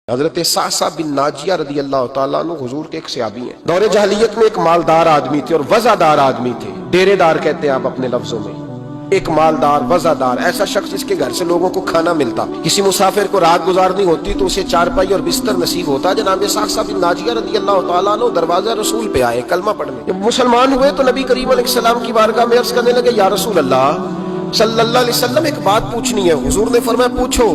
حضرت سعصع بن ناجیہ رضی اللہ تعالیٰ عنہ حضور کے ایک صحابی ہیں۔ دور جاہلیت میں ایک مالدار آدمی تھے اور وزادار آدمی تھے، ڈیرے دار کہتے ہیں آپ اپنے لفظوں میں۔ ایک مالدار وزادار ایسا شخص جس کے گھر سے لوگوں کو کھانا ملتا، کسی مسافر کو رات گزارنی ہوتی تو اسے چارپائی اور بستر نصیب ہوتا۔ جناب سعصع بن ناجیہ رضی اللہ تعالیٰ عنہ دروازہ رسول پہ آئے کلمہ پڑھنے۔ جب مسلمان ہوئے تو نبی کریم علیہ السلام کی بارگاہ میں عرض کرنے لگے، یا رسول اللہ صلی اللہ علیہ وسلم ایک بات پوچھنی ہے۔ حضور نے فرمایا پوچھو۔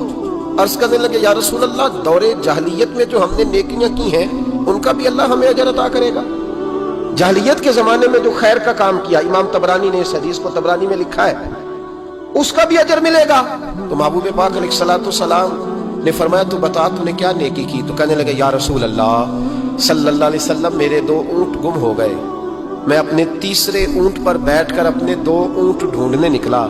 عرض کرنے لگے، یا رسول اللہ دور جاہلیت میں جو ہم نے نیکیاں کی ہیں ان کا بھی اللہ ہمیں اجر عطا کرے گا؟ جاہلیت کے زمانے میں جو خیر کا کام کیا، امام طبرانی نے اس حدیث کو طبرانی میں لکھا ہے، اس کا بھی اجر ملے گا؟ تو محبوب پاک علیہ الصلوۃ والسلام نے فرمایا تو بتا تو نے کیا نیکی کی؟ تو کہنے لگے، یا رسول اللہ صلی اللہ علیہ وسلم میرے 2 اونٹ گم ہو گئے، میں اپنے تیسرے اونٹ پر بیٹھ کر اپنے 2 اونٹ ڈھونڈنے نکلا۔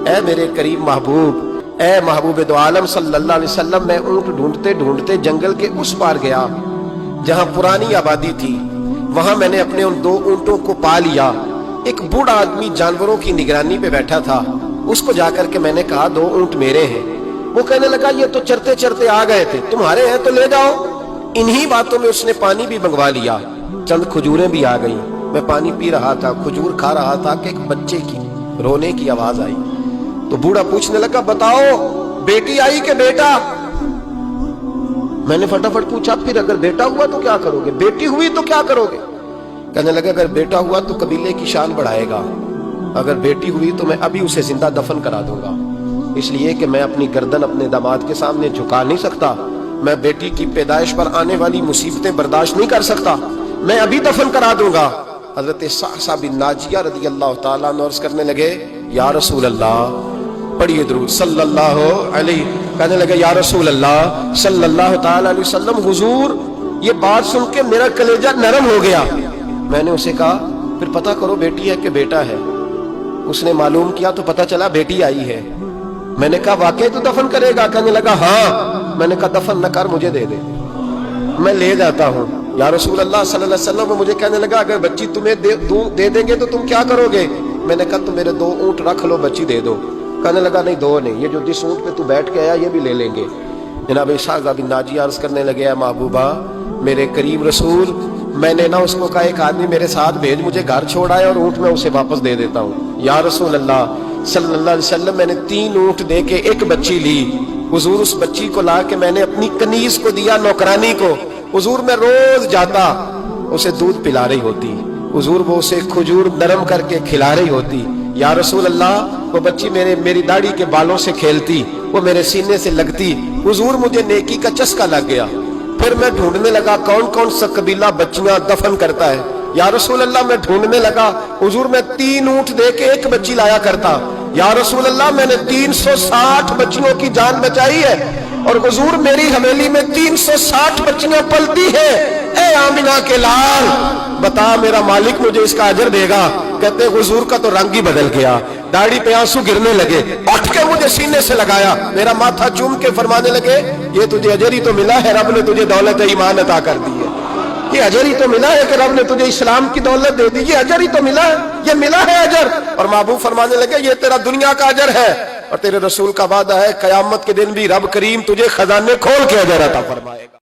اے میرے قریب محبوب، اے محبوب دو عالم صلی اللہ علیہ وسلم، میں اونٹ ڈھونڈتے ڈھونڈتے جنگل کے اس پار گیا جہاں پرانی آبادی تھی، وہاں میں نے اپنے ان 2 اونٹوں کو پا لیا۔ ایک بوڑھا آدمی جانوروں کی نگرانی پہ بیٹھا تھا، اس کو جا کر کے میں نے کہا 2 اونٹ میرے ہیں۔ وہ کہنے لگا یہ تو چرتے چرتے آ گئے تھے، تمہارے ہیں تو لے جاؤ۔ انہی باتوں میں اس نے پانی بھی منگوا لیا، چند کھجوریں بھی آ گئیں۔ میں پانی پی رہا تھا، کھجور کھا رہا تھا کہ ایک بچے کی رونے کی آواز آئی۔ تو بوڑھا پوچھنے لگا، بتاؤ بیٹی آئی کہ بیٹا؟ میں نے فٹافٹ پوچھا، پھر اگر بیٹا ہوا تو کیا کرو گے؟ بیٹی ہوئی تو کیا کرو گے؟ کہنے لگا اگر بیٹا ہوا تو قبیلے کی شان بڑھائے گا، اگر بیٹی ہوئی تو میں ابھی اسے زندہ دفن کرا دوں گا، اس لیے کہ میں اپنی گردن اپنے داماد کے سامنے جھکا نہیں سکتا، میں بیٹی کی پیدائش پر آنے والی مصیبتیں برداشت نہیں کر سکتا، میں ابھی دفن کرا دوں گا۔ حضرت سعصع بن ناجیہ رضی اللہ تعالیٰ عنہ عرض کرنے لگے، یا رسول اللہ پڑھیے درود صلی اللہ علیہ۔ کہنے لگے، یا رسول اللہ صلی اللہ تعالی علیہ وسلم، حضور یہ بات سن کے میرا کلیجہ نرم ہو گیا۔ میں نے اسے کہا پھر پتہ کرو بیٹی ہے کہ بیٹا ہے۔ اس نے معلوم کیا تو پتہ چلا بیٹی آئی ہے۔ میں نے کہا واقعی تو دفن کرے گا؟ کہنے لگا ہاں۔ میں نے کہا دفن نہ کر، مجھے دے دے، میں لے جاتا ہوں۔ یا رسول اللہ صلی اللہ علیہ وسلم، مجھے کہنے لگا اگر بچی تمہیں دے دیں گے تو تم کیا کرو گے؟ میں نے کہا تم میرے 2 اونٹ رکھ لو، بچی دے دو۔ کہنے لگا نہیں 2 نہیں، یہ جو جس اونٹ پہ تو بیٹھ کے آیا یہ بھی لے لیں گے۔ جناب سعصع بن ناجیہ عرض کرنے لگے، اے محبوبہ میرے قریب رسول، میں نے نہ اس کو کہا ایک آدمی میرے ساتھ بھیج، مجھے گھر چھوڑ آئے اور اونٹ میں اسے واپس دے دیتا ہوں۔ یا رسول اللہ صلی اللہ علیہ وسلم، میں نے 3 اونٹ دے کے ایک بچی لی۔ حضور اس بچی کو لا کے میں نے اپنی کنیز کو دیا، نوکرانی کو۔ حضور میں روز جاتا، اسے دودھ پلا رہی ہوتی، حضور وہ اسے کھجور نرم کر کے کھلا رہی ہوتی۔ یا رسول اللہ وہ بچی میری داڑھی کے بالوں سے کھیلتی، وہ میرے سینے سے لگتی۔ حضور مجھے نیکی کا چسکا لگ گیا۔ پھر میں ڈھونڈنے لگا کون کون سا قبیلہ بچیاں دفن کرتا ہے۔ یا رسول اللہ میں ڈھونڈنے لگا، حضور میں 3 اونٹ دے کے ایک بچی لایا کرتا۔ یا رسول اللہ میں نے 360 بچیوں کی جان بچائی ہے، اور حضور میری حویلی میں 360 بچیاں پلتی ہیں۔ اے آمنہ کے لال بتا میرا مالک مجھے اس کا اجر دے گا؟ کہتے حضور کا تو رنگ ہی بدل گیا، داڑھی پہ آنسو گرنے لگے، اٹھ کے مجھے سینے سے لگایا، میرا ماتھا چوم کے فرمانے لگے، یہ تجھے اجر ہی تو ملا ہے، رب نے تجھے دولت ایمان عطا کر دی ہے۔ یہ اجر ہی تو ملا ہے کہ رب نے تجھے اسلام کی دولت دے دی، یہ اجر ہی تو ملا ہے، یہ ملا ہے اجر۔ اور محبوب فرمانے لگے یہ تیرا دنیا کا اجر ہے، اور تیرے رسول کا وعدہ ہے قیامت کے دن بھی رب کریم تجھے خزانے کھول کے اجر عطا فرمائے گا۔